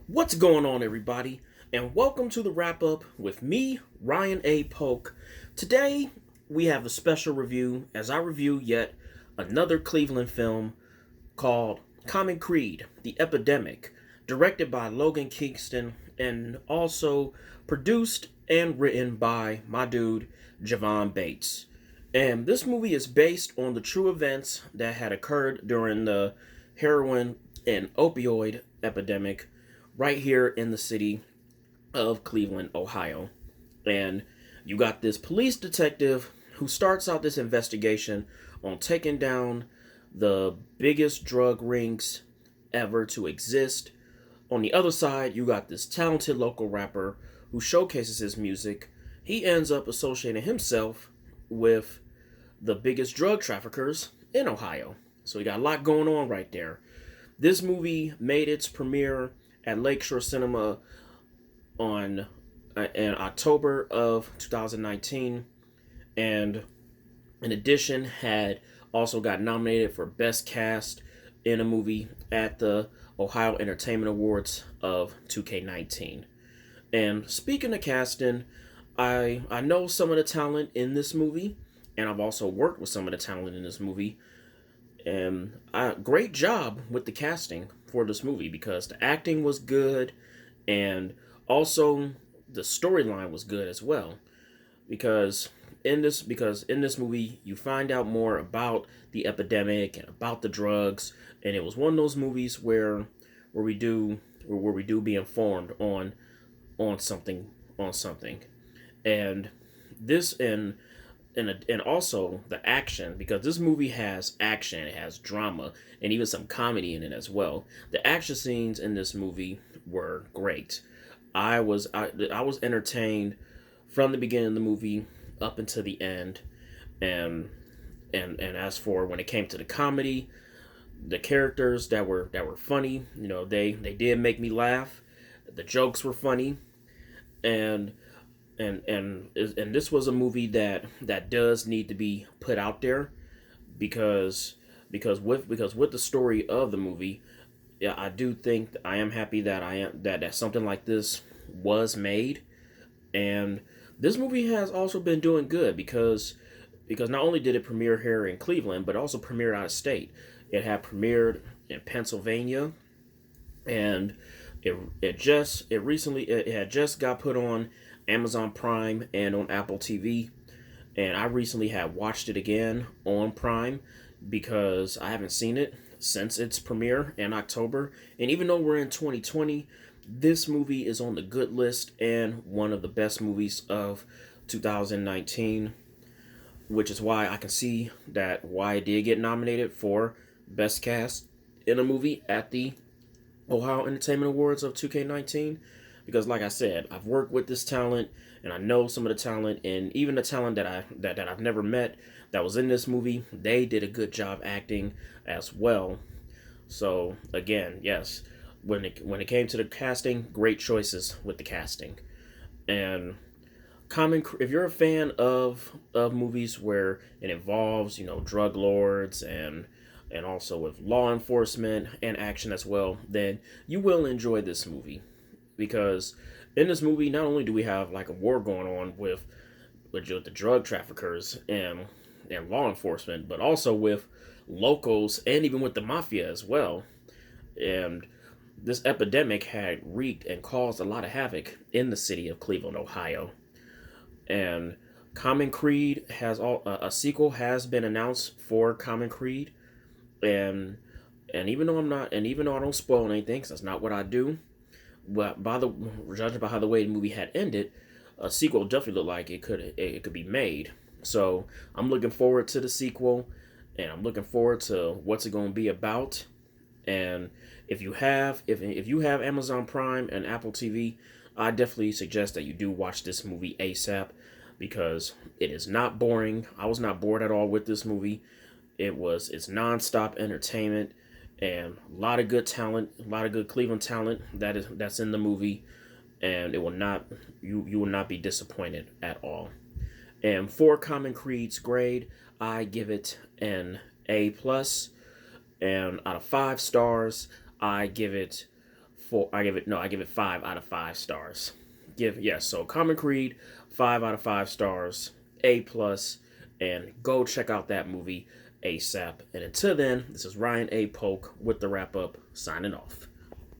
What's going on, everybody? And welcome to the wrap up with me, Ryan A. Polk. Today, we have a special review as I review yet another Cleveland film called Common Creed The Epidemic, directed by Logan Kingston and also produced and written by my dude, Javon Bates. And this movie is based on the true events that had occurred during the heroin and opioid epidemic right here in the city of Cleveland, Ohio. And you got this police detective who starts out this investigation on taking down the biggest drug rings ever to exist. On the other side, you got this talented local rapper who showcases his music. He ends up associating himself with the biggest drug traffickers in Ohio. So you got a lot going on right there. This movie made its premiere at Lakeshore Cinema on in October of 2019, and in addition had also got nominated for Best Cast in a Movie at the Ohio Entertainment Awards of 2K19. And speaking of casting, I know some of the talent in this movie, and I've also worked with some of the talent in this movie. And great job with the casting for this movie because the acting was good, and also the storyline was good as well. Because in this movie you find out more about the epidemic and about the drugs, and it was one of those movies where we do be informed on something, and this and also the action, because this movie has action, it has drama, and even some comedy in it as well. The action scenes in this movie were great. I was entertained from the beginning of the movie up until the end, and and as for when it came to the comedy, the characters that were funny, they did make me laugh. The jokes were funny, and and this was a movie that does need to be put out there because because with the story of the movie, yeah, I do think I am happy that that something like this was made. And this movie has also been doing good because not only did it premiere here in Cleveland, but also premiered out of state. It had premiered in Pennsylvania, and it had just got put on Amazon Prime and on Apple TV. And I recently had watched it again on Prime because I haven't seen it since its premiere in October. And even though we're in 2020, this movie is on the good list and one of the best movies of 2019, which is why I can see that why it did get nominated for Best Cast in a Movie at the Ohio Entertainment Awards of 2K19. Because, like I said, I've worked with this talent, and I know some of the talent, and even the talent that I've never met that was in this movie. They did a good job acting as well. So again, yes, when it came to the casting, great choices with the casting. And if you're a fan of movies where it involves drug lords and also with law enforcement and action as well, then you will enjoy this movie. Because in this movie, not only do we have like a war going on with the drug traffickers and law enforcement, but also with locals and even with the mafia as well. And this epidemic had wreaked and caused a lot of havoc in the city of Cleveland, Ohio. And Common Creed has a sequel has been announced for Common Creed, and even though I don't spoil anything, 'cause that's not what I do. But judging by how the way the movie had ended, a sequel definitely looked like it could be made. So I'm looking forward to the sequel, and I'm looking forward to what's it going to be about. And if you have Amazon Prime and Apple TV, I definitely suggest that you do watch this movie ASAP because it is not boring. I was not bored at all with this movie. It's nonstop entertainment and a lot of good talent, a lot of good Cleveland talent that's in the movie, and it will not you will not be disappointed at all. And for Common Creed's grade, I give it an A plus, and out of 5 stars, I give it I give it 5 out of 5 stars. So Common Creed, 5 out of 5 stars, A plus, and go check out that movie ASAP. And until then, this is Ryan A. Polk with the wrap up, signing off.